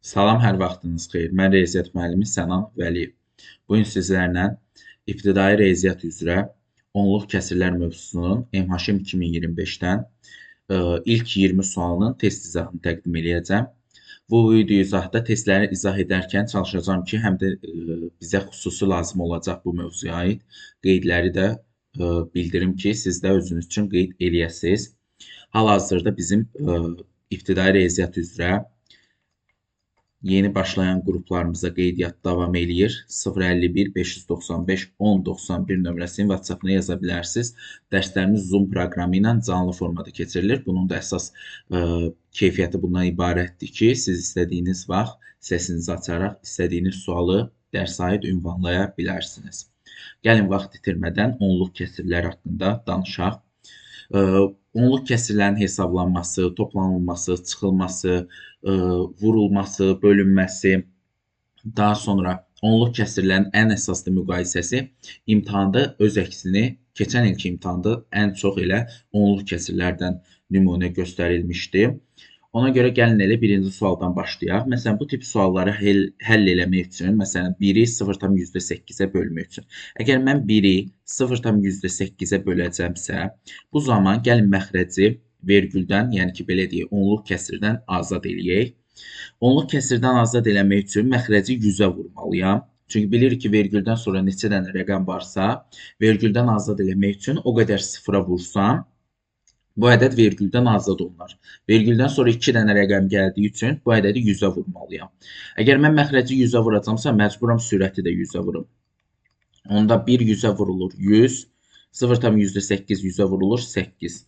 Salam, hər vaxtınız xeyir. Mən riyaziyyat müəllimi Sənan Vəliyev. Bu gün sizlərlə ibtidai riyaziyyat üzrə onluq kəsirlər mövzusunun MHM 2025-dən ilk 20 sualının test izahını təqdim edəcəm. Bu video izahda testləri izah edərkən çalışacağam ki, həm də bizə xüsusi lazım olacaq bu mövzuya aid qeydləri də bildirim ki, siz də özünüz üçün qeyd eləyəsiniz. Hal-hazırda bizim ibtidai riyaziyyat üzrə yeni başlayan qruplarımıza qeydiyyat davam eləyir. 051 595 1091 nömrəsini WhatsApp-na yaza bilərsiniz. Dərslərimiz Zoom proqramı ilə canlı formada keçirilir. Bunun da əsas keyfiyyəti bundan ibarətdir ki, siz istədiyiniz vaxt səsinizi açaraq istədiyiniz sualı dərsə aid ünvanlaya bilərsiniz. Gəlin vaxt itirmədən onluq kəsirlər haqqında danışaq. Onluq kəsirlərin hesablanması, toplanılması, çıxılması, vurulması, bölünməsi, daha sonra onluq kəsirlərin ən əsaslı müqayisəsi imtahanda öz əksini, keçən ilki imtahanda ən çox elə onluq kəsirlərdən nümunə göstərilmişdi. Ona görə gəlin elə birinci sualdan başlayaq. Məsələn, bu tip sualları həll eləmək üçün, məsələn, 1-i 0,8-ə bölmək üçün. Əgər mən 1-i 0,8-ə böləcəmsə, bu zaman gəlin məxrəci vergüldən, yəni ki, belə deyək, onluq kəsirdən azad eləyək. Onluq kəsirdən azad eləmək üçün məxrəci 100-ə vurmalıyam. Çünki bilirik ki, vergüldən sonra neçə dənə rəqəm varsa, vergüldən azad eləmək üçün o qədər sıfıra vursam, bu ədəd vergüldən azad olunar. Vergüldən sonra 2 dənə rəqəm gəldiyi üçün bu ədədi 100-ə vurmalıyam. Əgər mən məxrəci 100-ə vuracamsa, məcburam sürəti də 100-ə vurum. Onda 1 100-ə vurulur 100, 0,8 100-ə vurulur 8.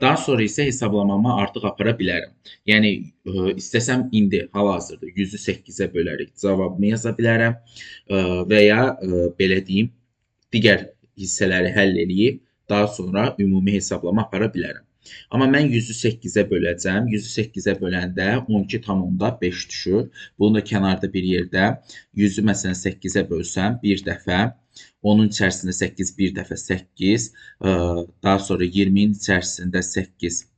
Daha sonra isə hesablamamı artıq apara bilərəm. Yəni, istəsəm indi hal-hazırda 100-ü 8-ə bölərək cavabımı yaza bilərəm və ya belə deyim, digər hissələri həll eləyib, daha sonra ümumi hesablama apara bilərəm. Amma mən 100-ü 8-ə böləcəm. 100-ü 8-ə böləndə 12,5 düşür. Bunu da kənarda bir yerdə 100-ü məsələn 8-ə bölsəm bir dəfə, onun içərisində 8 bir dəfə 8, daha sonra 20-nin içərisində 8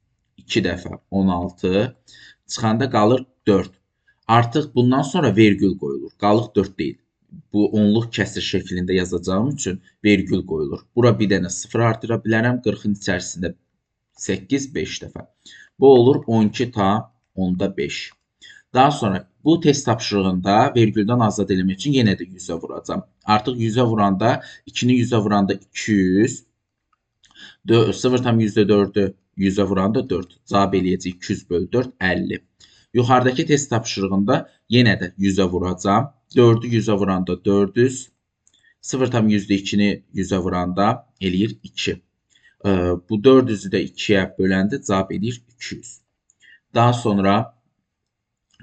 2 dəfə 16, çıxanda qalır 4. Artıq bundan sonra vergül qoyulur. Qalıq 4 deyil. Bu onluq kəsir şəklində yazacağım üçün vergül qoyulur. Bura bir dənə 0 artıra bilərəm. 40-ın içərisində 8 5 dəfə. Bu olur 12,5. Daha sonra bu test tapşırığında vergüldən azad eləmək üçün yenə də 100-ə vuracam. Artıq 100-ə vuranda 2-ni 100-ə vuranda 200, 0,4-ü 100-ə vuranda 4. Cavab eləyəcək 200 bölü 4 50. Yuxarıdakı test tapşırığında yenə də 100-ə vuracam. 4-ü 100-ə vuranda 400, 0,2-ni 100-ə vuranda eləyir 2. Bu 400-ü də 2-yə böləndə cavab edir 200. Daha sonra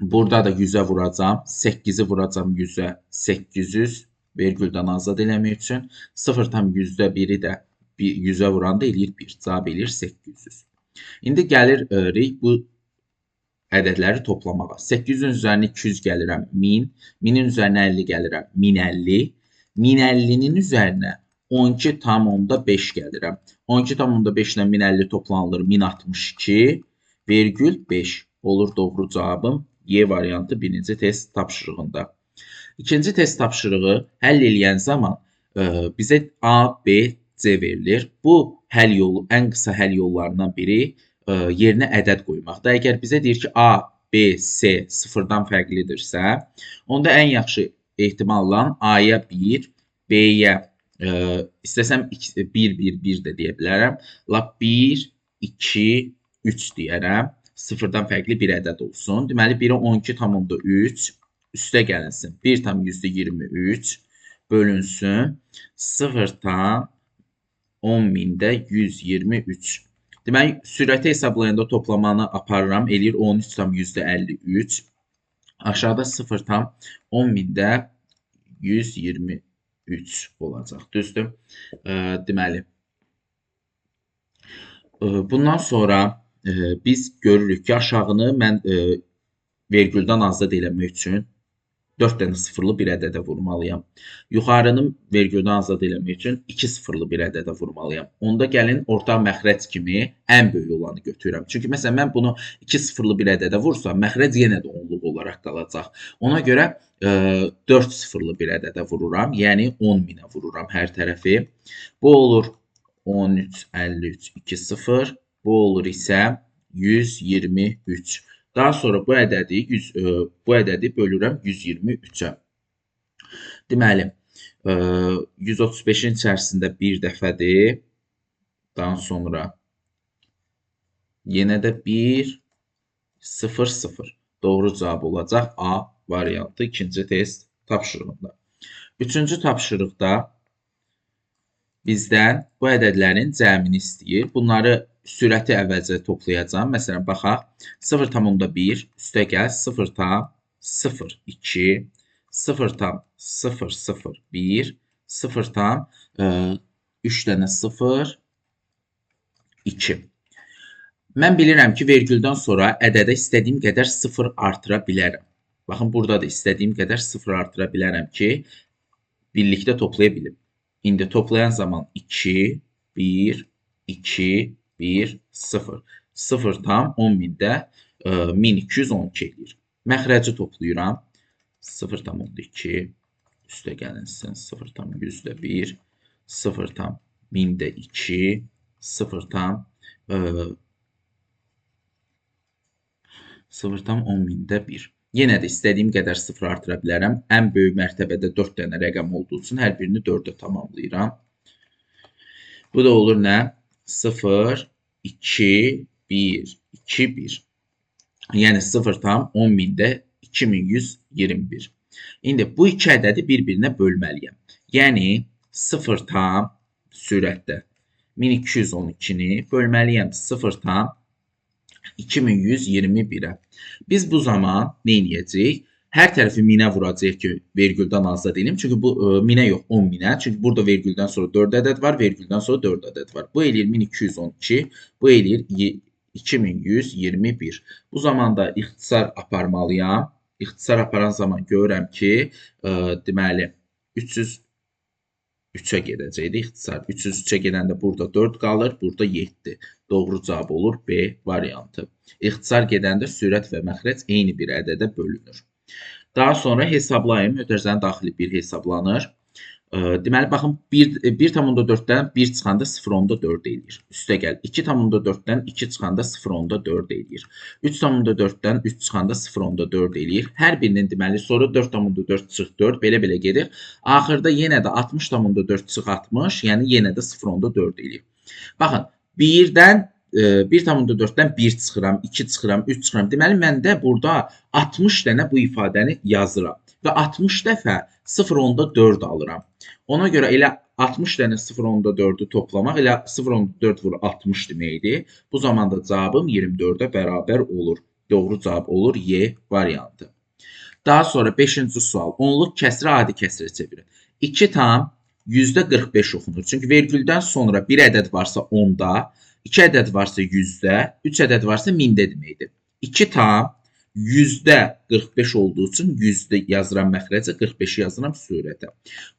burada da 100-ə vuracam. 8-i vuracam 100-ə 800 vergüldən azad eləmək üçün. 0,1-i də 100-ə vuranda eləyir 1. Cavab eləyir 800. İndi gəlirik bu ədədləri toplamağa. 800-ün üzərinə 200 gəlirəm 1000. 1000-in üzərinə 50 gəlirəm 1050. 1050-nin üzərinə 12,5 gəlirəm. 12,5 ilə 1050 toplanılır 1062, vergül 5 olur doğru cavabım Y variantı birinci test tapşırığında. İkinci test tapşırığı həll eləyən zaman bizə A, B, C verilir. Bu həll yolu, ən qısa həll yollarından biri yerinə ədəd qoymaqda. Əgər bizə deyir ki, A, B, C sıfırdan fərqlidirsə, onda ən yaxşı ehtimalla A-ya 1, B-yə istəsəm 1, 1, 1 də deyə bilərəm. Lap 1, 2, 3 deyərəm. Sıfırdan fərqli bir ədəd olsun. Deməli, 1-ə 12,3 üstə gəlinsin. 1,23 bölünsün. 0,10.000-də 123. Deməli, sürəti hesablayanda toplamanı aparıram. Eləyir 13,53. Aşağıda 0,10.000-də 123 olacaq. Düzdür? Deməli, bundan sonra biz görürük ki, aşağını mən vergüldən azad eləmək üçün 4 dənə sıfırlı bir ədədə vurmalıyam. Yuxarını vergüldən azad eləmək üçün 2 sıfırlı bir ədədə vurmalıyam. Onda gəlin orta məxrəc kimi ən böyük olanı götürürəm. Çünki məsələn mən bunu 2 sıfırlı bir ədədə vursam, məxrəc yenə də onluq olaraq qalacaq. Ona görə 4 sıfırlı bir ədədə vururam. Yəni 10.000-ə vururam hər tərəfi. Bu olur 13, 53, 2, 0. Bu olur isə 123. Daha sonra bu ədədi bölürəm 123-ə. Deməli, 135-in içərisində bir dəfədir. Daha sonra yenə də 1, 0, 0. Doğru cavab olacaq A variantı ikinci test tapşırığında. Üçüncü tapşırıqda bizdən bu ədədlərin cəmini istəyir. Bunları sürəti əvvəlcə toplayacağam. Məsələn, baxaq. 0,1 üstəgəl 0,02, 0,001, 0,3 dənə 0, 2. Mən bilirəm ki, vergüldən sonra ədədə istədiyim qədər 0 artıra bilərəm. Baxın, burada da istədiyim qədər 0 artıra bilərəm ki, birlikdə toplaya bilim. İndi toplayan zaman 2, 1, 2, 1, 0. 0 tam 10.000-də 1212 edir. Məxrəci toplayıram. 0,2 üstə gəlinsin. 0,100-də 0,1000-də 2, 0,10.000-də 1. Yenə də istədiyim qədər 0 artıra bilərəm. Ən böyük mərtəbədə 4 dənə rəqəm olduğu üçün hər birini 4-ə tamamlayıram. Bu da olur nə? 0, 2, 1, 2, 1. Yəni 0,10.000-də 2121. İndi bu iki ədədi bir-birinə bölməliyəm. Yəni 0 tam sürətdə 1212-ni bölməliyəm 0,2121-ə. Biz bu zaman nə edəcəyik? Hər tərəfi 1000-ə vuracağıq ki, vergüldən azad edim. Çünki bu 1000-ə yox, 10.000-ə. Çünki burada vergüldən sonra 4 ədəd var, vergüldən sonra 4 ədəd var. Bu eləyir 1212, bu eləyir 2121. Bu zaman da ixtisar aparmalıyam. İxtisar aparan zaman görürəm ki, deməli 303-ə gedəcəkdir ixtisar. 303-ə gedəndə burada 4 qalır, burada 7. Doğru cavab olur B variantı. İxtisar gedəndə sürət və məxrəc eyni bir ədədə bölünür. Daha sonra hesablayım. Mötərizənin daxili 1 hesablanır. Deməli, baxın, 1,4-dən 1 çıxanda 0,4 eləyir. Üstəgəl 2,4-dən 2 çıxanda 0,4 eləyir. 3,4-dən 3 çıxanda 0,4 eləyir. Hər birinin deməli, sonra 4,4 çıx 4, belə-belə gedir. Axırda yenə də 60,4 çıx 60, yəni yenə də 0,4 eləyir. Baxın, 1,4-dən 1 çıxıram, 2 çıxıram, 3 çıxıram. Deməli, məndə burada 60 dənə bu ifadəni yazıram. Və 60 dəfə 0,4 alıram. Ona görə elə 60 dənə 0,4-ü toplamaq elə 0,4 vur 60 deməkdir. Bu zaman da cavabım 24-ə bərabər olur. Doğru cavab olur Y variantı. Daha sonra 5-ci sual. Onluq kəsri adi kəsrə çevirin. 2 tam %45 oxunur. Çünki vergüldən sonra bir ədəd varsa 10-da, 2 ədəd varsa 100-də, 3 ədəd varsa 1000-də deməkdir. 2 tam %45 olduğu üçün 100-də yazıram məxrəcə, 45-i yazıram surətə.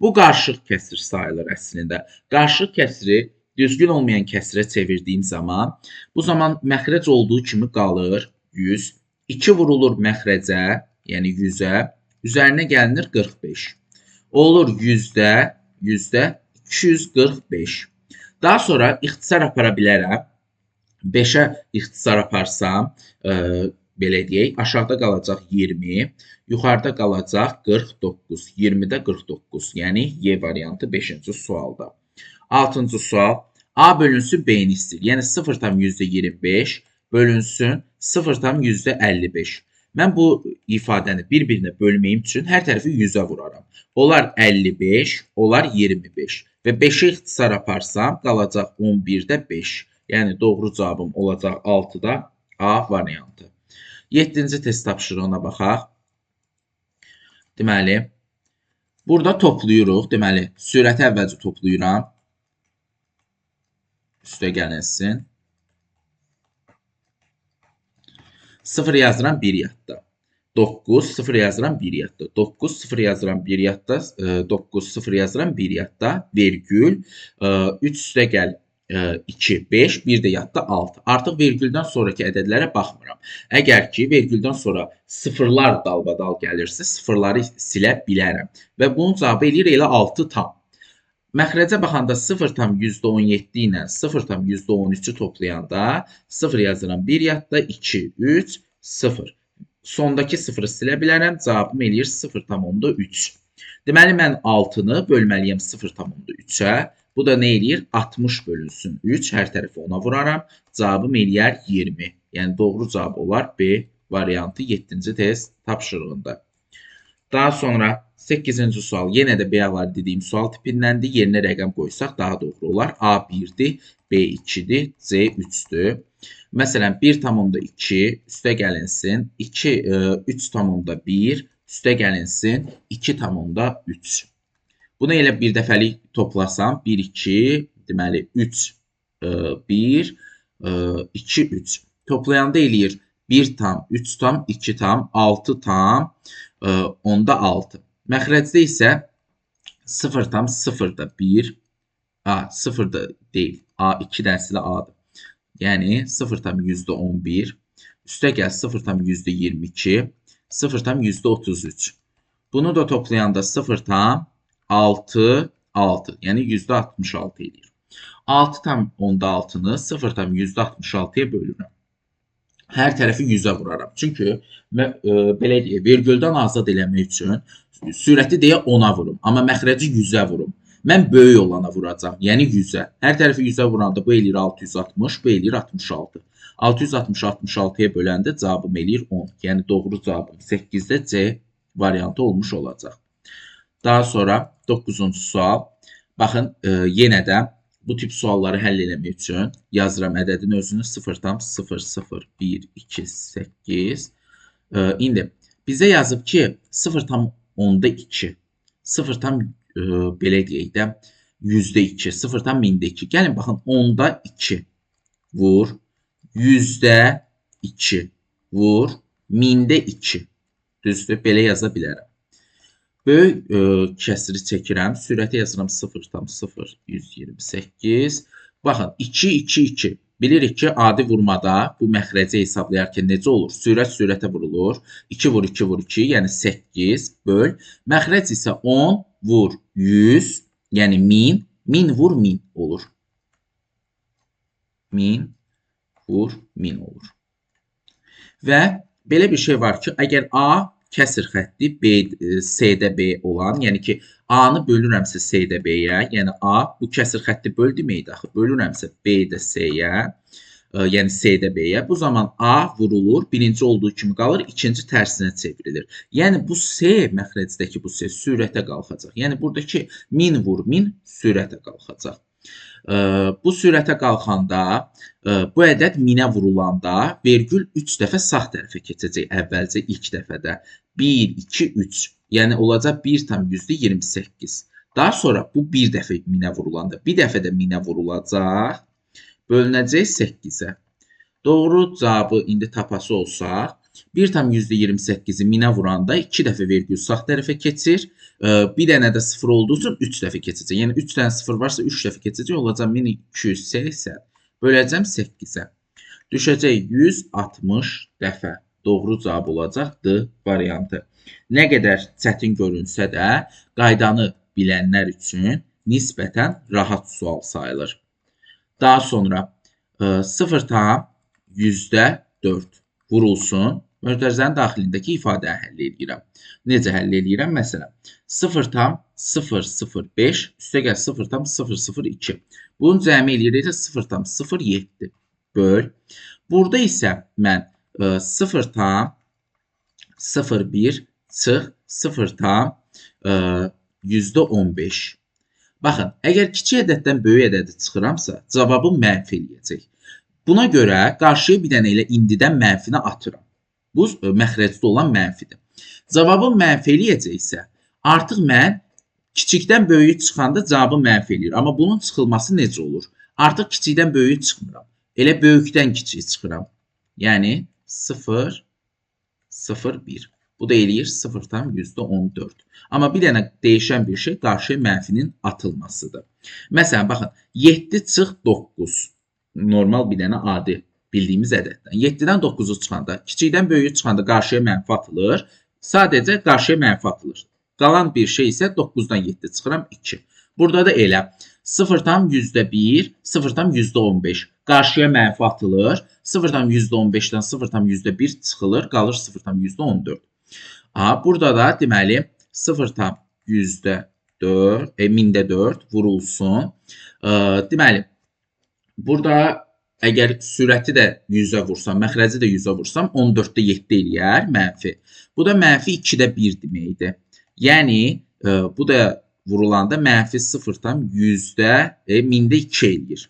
Bu qarışıq kəsr sayılır əslində. Qarışıq kəsri düzgün olmayan kəsrə çevirdiyim zaman, bu zaman məxrəc olduğu kimi qalır 100. 2 vurulur məxrəcə, yəni 100-ə, üzərinə gəlinir 45. Olur %245. Daha sonra ixtisar apara bilərəm. 5-ə ixtisar aparsam, belə deyək, aşağıda qalacaq 20, yuxarıda qalacaq 49, 20-də 49, yəni Y variantı 5-ci sualda. 6-cı sual, A bölünsün B-ni istəyir, yəni 0,25 bölünsün 0,55. Mən bu ifadəni bir-birinə bölməyim üçün hər tərəfi 100-ə vuraram. Onlar 55, onlar 25 və 5-i ixtisar aparsam qalacaq 11-də 5. Yəni doğru cavabım olacaq 6-da A variantı. 7-ci test tapşırığına baxaq. Deməli, burada toplayırıq. Deməli, sürəti əvvəlcə toplayıram. Üstə gəlinsin. 0 yazıram 1 yadda. 9, 0 yazıram 1 yadda. 9, 0 yazıram 1 yadda. 9, 0 yazıram 1 yadda. Vergül. 3 üstə gəl 2, 5, 1 də yadda 6. Artıq vergüldən sonraki ədədlərə baxmıram. Əgər ki, vergüldən sonra sıfırlar dalbadal gəlirsə, sıfırları silə bilərəm. Və bunun cavabı eləyir elə 6 tam. Məxrəcə baxanda 0,17 ilə 0,13-ü toplayanda 0 yazıram 1 yadda, 2, 3, 0. Sondakı 0-ı silə bilərəm. Cavabım eləyir 0,3. Deməli, mən 6-nı bölməliyəm 0,3-ə. Bu da nə eləyir? 60 bölünsün 3. Hər tərəfi ona vuraram. Cavabım eləyər 20. Yəni, doğru cavab olar B variantı 7-ci test tapşırığında. Daha sonra 8-ci sual. Yenə də B-lar dediyim sual tipindəndir. Yerinə rəqəm qoysaq daha doğru olar. A1-dir, B2-dir, C3-dür. Məsələn, 1,2 üstə gəlinsin, 3,1 üstə gəlinsin, 2,3. Bunu elə bir dəfəlik toplasam, 1, 2, deməli 3, 1, 2, 3. Toplayanda eləyir 1 tam, 3 tam, 2 tam, 6 tam, onda 6. Məxrəcdə isə 0 tam, 0 da 1, 0 da deyil, A2 dənsilə A'dır. Yəni 0,11, üstə gəl 0,22, 0,33. Bunu da toplayanda 0,6, 6, yəni %66 edir. 6,6-nı 0,66-ya bölürəm. Hər tərəfi 100-ə vuraram. Çünki belə deyək, vergüldən azad eləmək üçün sürəti deyə 10-a vurum, amma məxrəci 100-ə vurum. Mən böyük olana vuracam, yəni 100-ə. Hər tərəfi 100-ə vuranda bu eləyir 660, bu eləyir 66. 660-66-ya böləndə cavabım eləyir 10. Yəni doğru cavabım 8-də C variantı olmuş olacaq. Daha sonra 9-cu sual. Baxın, yenə də bu tip sualları həll eləmək üçün yazıram ədədin özünü 0,00128. İndi bizə yazıb ki 0,2, 0, belə deyək də, %2, 0,2. Gəlin, baxın, 10-da 2 vur, 100-də 2 vur, 1000-də 2. Düzdür, belə yaza bilərəm. Böyük kəsri çəkirəm, sürəti yazıram 0,0128. Baxın, 2, 2, 2. Bilirik ki, adi vurmada bu məxrəci hesablayarkən necə olur? Sürət sürətə vurulur. 2 vur 2 vur 2, yəni 8 böl. Məxrəc isə 10 vur 100, yəni 1000. 1000 vur 1000 olur. 1000 vur 1000 olur. Və belə bir şey var ki, əgər A kəsir xətti C-də B olan, yəni ki, A-nı bölürəmsə C-də B-yə, yəni A bu kəsir xətti böl deməkdir axı. Bölürəmsə B-də C-yə, yəni C-də B-yə. Bu zaman A vurulur, birinci olduğu kimi qalır, ikinci tərsinə çevrilir. Yəni bu C məxrəcdəki bu C sürətə qalxacaq. Yəni buradakı 1000 vur 1000 sürətə qalxacaq. Bu sürətə qalxanda, bu ədəd 1000-ə vurulanda vergül 3 dəfə sağ tərəfə keçəcək əvvəlcə ilk dəfədə. 1, 2, 3. Yəni olacaq 1,28. Daha sonra bu bir dəfə 1000-ə vurulanda, bir dəfə də 1000-ə vurulacaq. Bölünəcək 8-ə. Doğru cavabı indi tapası olsaq, 1,28-i 1000-ə vuranda 2 dəfə vergül sağ tərəfə keçir. Bir dənə də 0 olduğu üçün 3 dəfə keçəcək. Yəni 3 dənə 0 varsa 3 dəfə keçəcək. Olacaq 1280. Böləcəm 8-ə. Düşəcək 160 dəfə. Doğru cavab olacaq D variantı. Nə qədər çətin görünsə də, qaydanı bilənlər üçün nisbətən rahat sual sayılır. Daha sonra 0,4 vurulsun. Mötərizənin daxilindəki ifadəni həll edirəm. Necə həll edirəm? Məsələn, 0,005 üstə gəl 0,002. Bunun cəmi eləyir 0,07 böl. Burada isə mən 0,01 çıx 0,15. Baxın, əgər kiçik ədəddən böyük ədədi çıxıramsa, cavabım mənfi eləyəcək. Buna görə qarşıya bir dənə ilə indidən mənfini atıram. Bu məxrəcdə olan mənfidir. Cavabım mənfi eləyəcəksə, artıq mən kiçikdən böyüyü çıxanda cavabı mənfi eləyir. Amma bunun çıxılması necə olur? Artıq kiçikdən böyüyü çıxmıram. Elə böyükdən kiçiyi çıxıram. Yəni 0,01. Bu da eləyir 0,14. Amma bir dənə değişən bir şey qarşıya mənfinin atılmasıdır. Məsələn, baxın, 7 çıx 9. Normal bir dənə adi bildiyimiz ədəddən. 7-dən 9-u çıxanda, kiçikdən böyüyü çıxanda qarşıya mənfi atılır. Sadəcə qarşıya mənfi atılır. Qalan bir şey isə 9-dan 7 çıxıram 2. Burada da elə 0,1, 0,15. Qarşıya mənfi atılır. 0,15-dən 0,1 çıxılır, qalır 0,14. Burada da deməli 0,4 vurulsun. Deməli, burada əgər sürəti də 100-ə vursam, məxrəci də 100-ə vursam, 14-də 7 eləyər mənfi. Bu da mənfi 2-də 1 deməkdir. Yəni, bu da vurulanda mənfi 0,100-də 1000-də 2 eləyir.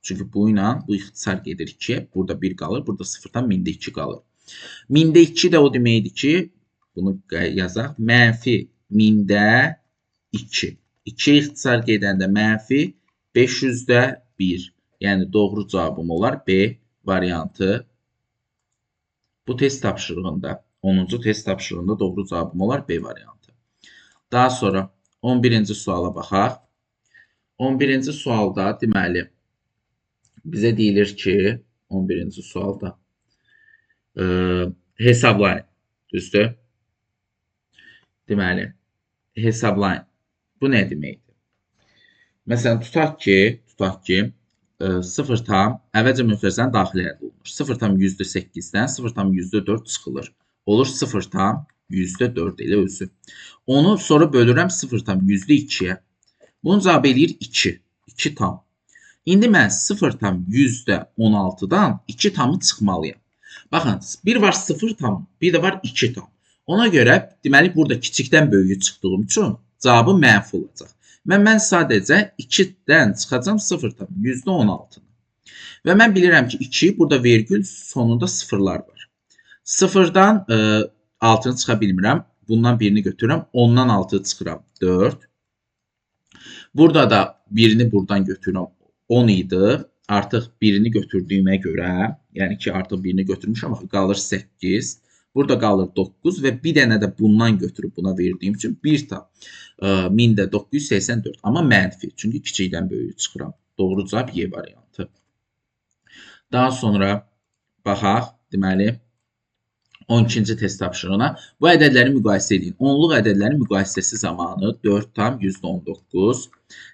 Çünki bu ilə bu ixtisar gedir 2. Burada 1 qalır, burada 0-dan 1000-də 2 qalır. 1000-də 2 də o deməkdir ki, bunu yazaq, mənfi 1000-də 2. 2 ixtisar gedəndə mənfi 500-də 1. Yəni, doğru cavabım olar B variantı. Bu test tapşırığında, 10-cu test tapşırığında doğru cavabım olar B variantı. Daha sonra 11-ci suala baxaq. 11-ci sualda deməli, bizə deyilir ki, 11-ci sualda hesablayın, düzdür? Deməli, hesablayın. Bu nə deməkdir? Məsələn, tutaq ki, 0 tam əvvəlcə müfrəzənin daxili əldə olunur. 0,8-dən 0,4 çıxılır. Olur 0,4 elə özü. Onu sonra bölürəm 0,2-yə. Bunun cavabı eləyir 2. 2 tam. İndi mən 0,16-dan 2 tamı çıxmalıyam. Baxın, bir var 0 tam, bir də var 2 tam. Ona görə, deməli, burada kiçikdən böyüyü çıxdığım üçün cavabı mənfi olacaq. Mən sadəcə 2-dən çıxacam 0,16. Və mən bilirəm ki, 2, burada vergül sonunda sıfırlar var. 0-dan 6-nı çıxa bilmirəm. Bundan birini götürürəm. 10-dan 6 çıxıram 4. Burada da birini buradan götürürəm. 10 idi. Artıq birini götürdüyümə görə, yəni ki, artıq birini götürmüşəm, qalır 8. Burada qalır 9 və bir dənə də bundan götürüb buna verdiyim üçün 1 tam 1000-də 984. Amma mənfi, çünki kiçikdən böyüyü çıxıram. Doğru cavab Y variantı. Daha sonra baxaq, deməli, 12-ci test tapşırığına. Bu ədədləri müqayisə edin. Onluq ədədlərin müqayisəsi zamanı 4 tam %19,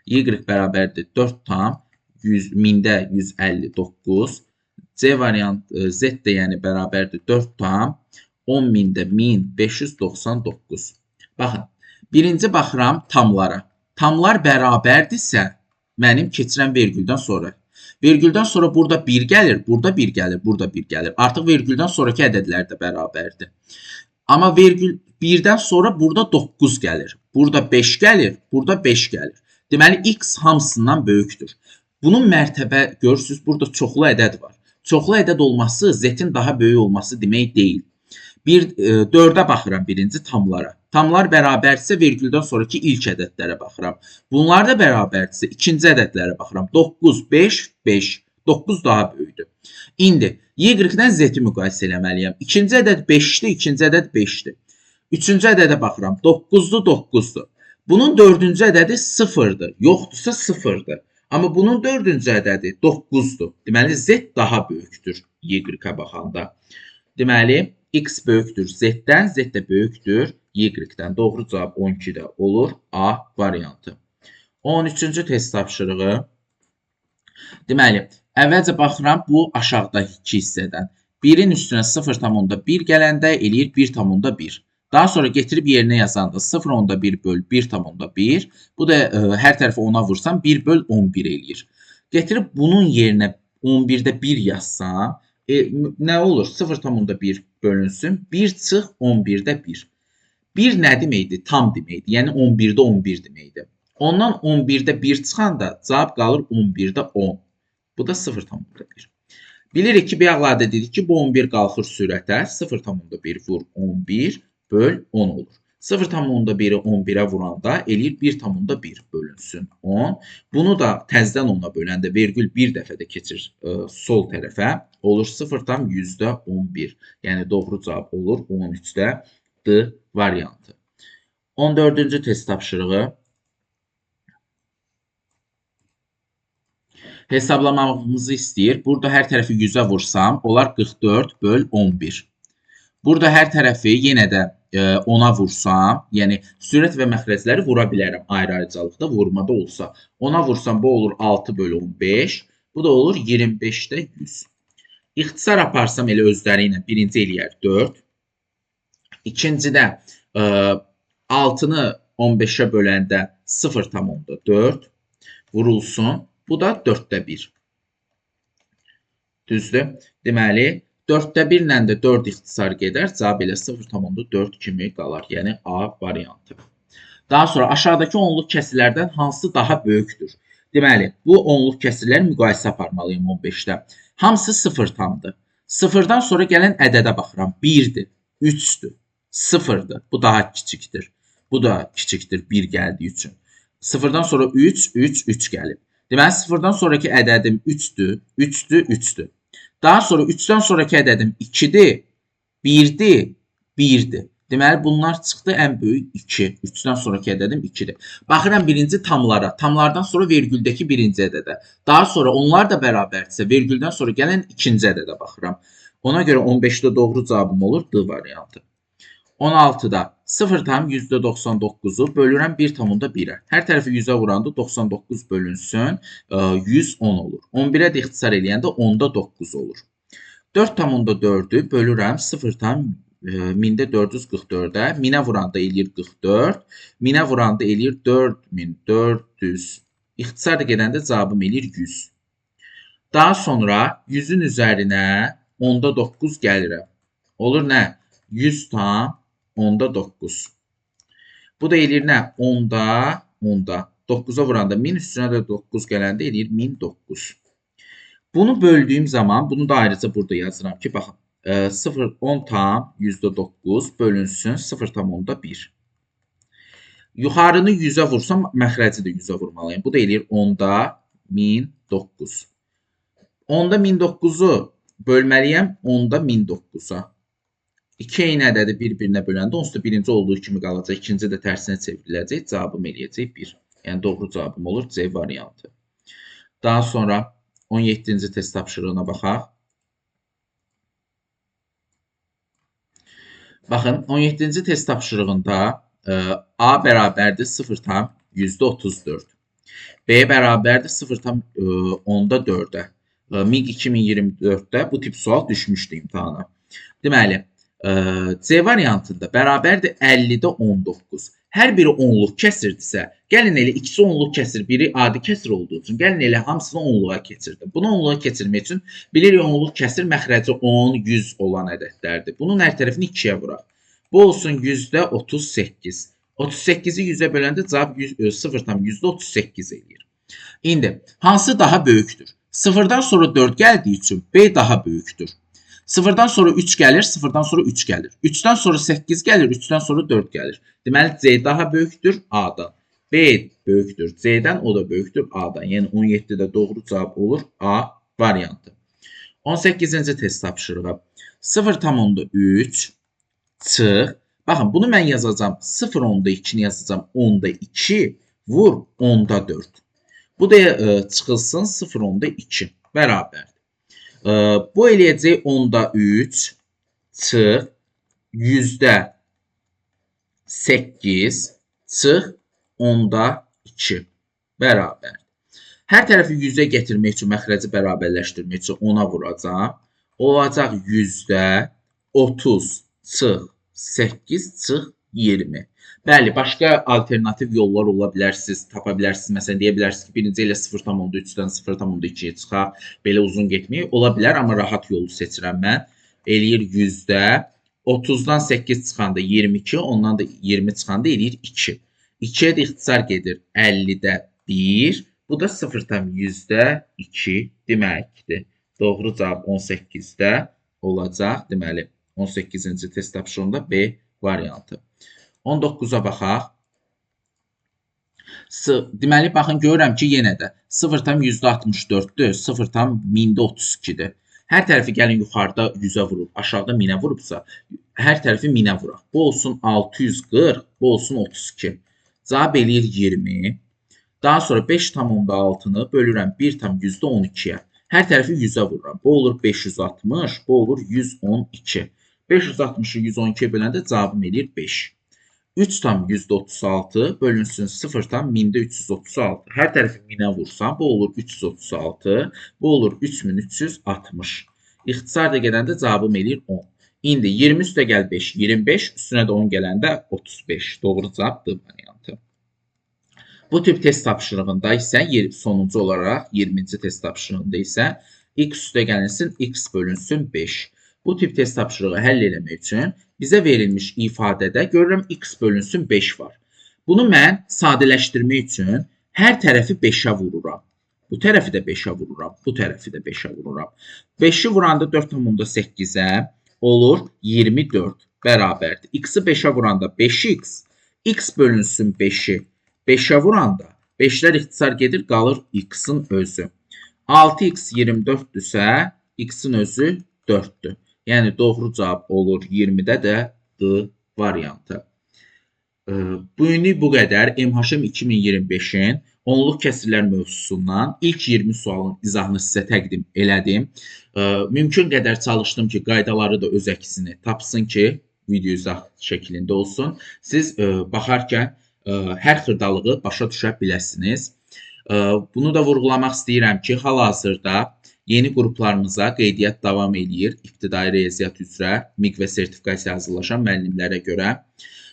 Y bərabərdir 4 tam 1000-də 159, C variant Z də yəni bərabərdir 4 tam 10.000-də 1599. Baxın, birinci baxıram tamlara. Tamlar bərabərdirsə, mənim keçirəm vergüldən sonra. Vergüldən sonra burada 1 gəlir, burada 1 gəlir, burada 1 gəlir. Artıq vergüldən sonraki ədədlər də bərabərdir. Amma vergül 1-dən sonra burada 9 gəlir, burada 5 gəlir, burada 5 gəlir. Deməli, x hamısından böyükdür. Bunun mərtəbə, görürsünüz, burada çoxlu ədəd var. Çoxlu ədəd olması z-in daha böyük olması demək deyil. 4-ə baxıram birinci tamlara. Tamlar bərabərdirsə vergüldən sonraki ilk ədədlərə baxıram. Bunlar da bərabərdirsə ikinci ədədlərə baxıram. 9, 5, 5. 9 daha böyükdür. İndi Y-dən Z-i müqayisə eləməliyəm. İkinci ədəd 5-dir, ikinci ədəd 5-dir. Üçüncü ədədə baxıram. 9-dur, 9-dur. Bunun dördüncü ədədi 0-dır. Yoxdursa 0-dır. Amma bunun dördüncü ədədi 9-dur. Deməli, Z daha böyükdür Y-ə baxanda. Deməli, x böyükdür z-dən, z də böyükdür y-dən. Doğru cavab 12-də olur. A variantı. 13-cü test tapşırığı. Deməli, əvvəlcə baxıram bu aşağıdakı hissədən. 1-in üstünə 0,1 gələndə eləyir 1,1. Daha sonra getirib yerinə yazanda 0,1 böl 1,1. Bu da hər tərəfi 10-a vursam 1 böl 11 eləyir. Getirib bunun yerinə 11-də 1 yazsam, nə olur? 0,1 bölünsün. 1 çıx 11-də 1. 1 nə deməkdir? Tam deməkdir. Yəni 11-də 11 deməkdir. Ondan 11-də 1 çıxanda cavab qalır 11-də 10. Bu da 0,1. Bilirik ki, bir əqladə dedik ki, bu 11 qalxır sürətə. 0,1 vur 11 böl 10 olur. 0,1-i 11-ə vuranda eləyir 1,1 bölünsün 10. Bunu da təzdən 10-a böləndə vergül bir dəfə də keçir sol tərəfə. Olur 0,11. Yəni doğru cavab olur 13-də D variantı. 14-cü test tapşırığı. Hesablamamızı istəyir. Burada hər tərəfi 100-ə vursam, olar 44 böl 11. Burada hər tərəfi yenə də 10-a vursam, yəni sürət və məxrəcləri vura bilərəm ayrı-ayrıcalıqda vurmada olsa. 10-a vursam bu olur 6 bölü 15. Bu da olur 25-də 100. İxtisar aparsam elə özləri ilə birinci eləyər 4. İkincidə 6-nı 15-ə böləndə 0,4 vurulsun. Bu da 4-də 1. Düzdür? Deməli, 4-də 1 ilə də 4 ixtisar gedər. Cavab elə 0,4 kimi qalar. Yəni A variantı. Daha sonra aşağıdakı onluq kəsirlərdən hansı daha böyükdür? Deməli, bu onluq kəsirlər müqayisə aparmalıyım 15-də. Hamısı 0 tamdır. 0-dan sonra gələn ədədə baxıram. 1-dir, 3-dür, 0-dır. Bu daha kiçikdir. Bu da kiçikdir 1 gəldiyi üçün. 0-dan sonra 3, 3, 3 gəlib. Deməli, 0-dan sonraki ədədim 3-dür, 3-dür, 3-dür. Daha sonra 3-dən sonraki ədədim 2-dir, 1-dir, 1-dir. Deməli, bunlar çıxdı ən böyük 2. 3-dən sonraki ədədim 2-dir. Baxıram birinci tamlara. Tamlardan sonra vergüldəki birinci ədədə. Daha sonra onlar da bərabərdirsə, vergüldən sonra gələn ikinci ədədə baxıram. Ona görə 15-də doğru cavabım olur D variantı. 16-da 0,99-u bölürəm 1,1-ə. Hər tərəfi 100-ə vuranda 99 bölünsün, 110 olur. 11-ə də ixtisar eləyəndə 10-da 9 olur. 4,4-ü bölürəm 0,444-ə. 1000-ə vuranda eləyir 44. 1000-ə vuranda eləyir 4400. İxtisar da gedəndə cavabım eləyir 100. Daha sonra 100-ün üzərinə 10-da 9 gəlirəm. Olur nə? 100 tam 10-da 9. Bu da eləyir nə? 10-da 9-a vuranda 1000 üstünə də 9 gələndə eləyir 1009. Bunu böldüyüm zaman, bunu da ayrıca burada yazıram ki, baxın. 10 tam %9 bölünsün 0,1. Yuxarını 100-ə vursam, məxrəci də 100-ə vurmalıyım. Bu da eləyir 10-da 1009. 10-da 1009-u bölməliyəm 10-da 1009-a. 2 eyni ədədi bir-birinə böləndə onsuz da birinci olduğu kimi qalacaq, ikinci də tərsinə çevriləcək, cavabım eləyəcək 1. Yəni doğru cavabım olur C variantı. Daha sonra 17-ci test tapşırığına baxaq. Baxın, 17-ci test tapşırığında A bərabərdir 0,34. B bərabərdir 0,4-ə. MİQ 2024-də bu tip sual düşmüşdü imtahana. Deməli, C variantında bərabərdir 50-də 19. Hər biri onluq kəsirdirsə, gəlin elə ikisi onluq kəsir, biri adi kəsir olduğu üçün, gəlin elə hamısını onluğa keçirdim. Bunu onluğa keçirmək üçün bilirik onluq kəsir məxrəci 10, 100 olan ədədlərdir. Bunun hər tərəfini 2-yə vuraq. Bu olsun yüzdə 38. 38-i 100-ə böləndə cavab 0,38 eləyir. İndi hansı daha böyükdür? 0-dan sonra 4 gəldiyi üçün B daha böyükdür. 0-dan sonra 3 gəlir, 0-dan sonra 3 gəlir. 3-dən sonra 8 gəlir, 3-dən sonra 4 gəlir. Deməli, C daha böyükdür A-dan. B böyükdür C-dən, o da böyükdür A-dan. Yəni, 17-də doğru cavab olur A variantı. 18-ci test tapşırığı. 0,3 çıx. Baxın, bunu mən yazacağım. 0,2-ni yazacağım. 10,2 vur 10,4. Bu da çıxılsın 0,2 bərabər. Bu eləyəcək 10,3 çıx %8 çıx 10,2 bərabər. Hər tərəfi 100-ə gətirmək üçün, məxrəci bərabərləşdirmək üçün 10-a vuracaq. Olacaq %30 çıx 8 çıx 20. Bəli, başqa alternativ yollar ola bilər, siz tapa bilərsiniz. Məsələn, deyə bilərsiniz ki, birinci ilə 0,3-dən 0,2-yə çıxaq, belə uzun getmək ola bilər, amma rahat yolu seçirəm mən. Eləyir %30-dan 8 çıxanda 22, ondan da 20 çıxanda eləyir 2. 2-yə də ixtisar gedir 50-də 1, bu da 0,2 deməkdir. Doğru cavab 18-də olacaq, deməli 18-ci test tapşırığında B variantı. 19-a baxaq. Deməli, baxın, görürəm ki, yenə də 0,64-dür, 0,1032-dir. Hər tərəfi gəlin yuxarıda 100-ə vurub, aşağıda 1000-ə vurubsa, hər tərəfi 1000-ə vuraq. Bu olsun 640, bu olsun 32. Cavab eləyir 20. Daha sonra 5,6-nı bölürəm 1,12-yə. Hər tərəfi 100-ə vururam. Bu olur 560, bu olur 112. 560-ı 112-yə böləndə cavabım eləyir 5. 3,36 bölünsün 0,1336. Hər tərəfi 1000-ə vursam, bu olur 336, bu olur 3360. İxtisar da gedəndə cavabım eləyir 10. İndi 20 üstə gəl 5, 25, üstünə də 10 gələndə 35. Doğru cavab D variantı. Bu tip test tapşırığında isə sonuncu olaraq 20-ci test tapşırığında isə x üstə gəlinsin x bölünsün 5. Bu tip test tapşırığı həll etmək üçün bizə verilmiş ifadədə görürəm x bölünsün 5 var. Bunu mən sadələşdirmək üçün hər tərəfi 5-ə vururam. Bu tərəfi də 5-ə vururam, bu tərəfi də 5-ə vururam. 5-i vuranda 4,8-ə olur 24 bərabərdir. X-i 5-ə vuranda 5x, x bölünsün 5-i 5-ə vuranda 5-lər ixtisar gedir, qalır x-in özü. 6x 24-dürsə, x-in özü 4-dür. Yəni doğru cavab olur 20-də də D variantı. Bugünlük bu qədər. MHM 2025-in onluq kəsirlər mövzusundan ilk 20 sualın izahını sizə təqdim elədim. Mümkün qədər çalışdım ki, qaydaları da öz əksini tapsın ki, video izah şəklində olsun. Siz baxarkən hər xırdalığı başa düşə biləsiniz. Bunu da vurğulamaq istəyirəm ki, hal-hazırda yeni qruplarımıza qeydiyyat davam edir. İbtidai riyaziyyat üzrə MİQ və sertifikasiya hazırlaşan müəllimlərə görə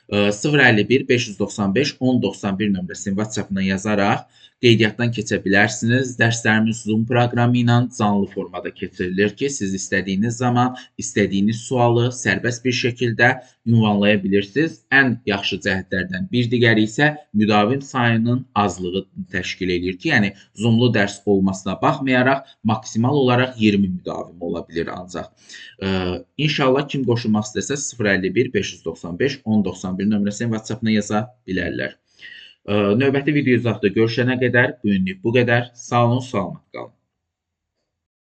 051 595 1091 nömrəsini WhatsApp-dan yazaraq qeydiyyatdan keçə bilərsiniz. Dərslərimiz Zoom proqramı ilə canlı formada keçirilir ki, siz istədiyiniz zaman istədiyiniz sualı sərbəst bir şəkildə ünvanlaya bilirsiniz. Ən yaxşı cəhətlərdən bir digəri isə müdavim sayının azlığı təşkil edir ki, yəni Zoomlu dərs olmasına baxmayaraq maksimal olaraq 20 müdavim ola bilir ancaq. İnşallah kim qoşulmaq istəsə 051 595 1091 nömrəsini WhatsApp-dan yaza bilərlər. Növbəti video izahda görüşənə qədər bugünlük bu qədər. Sağ olun, salamat qalın.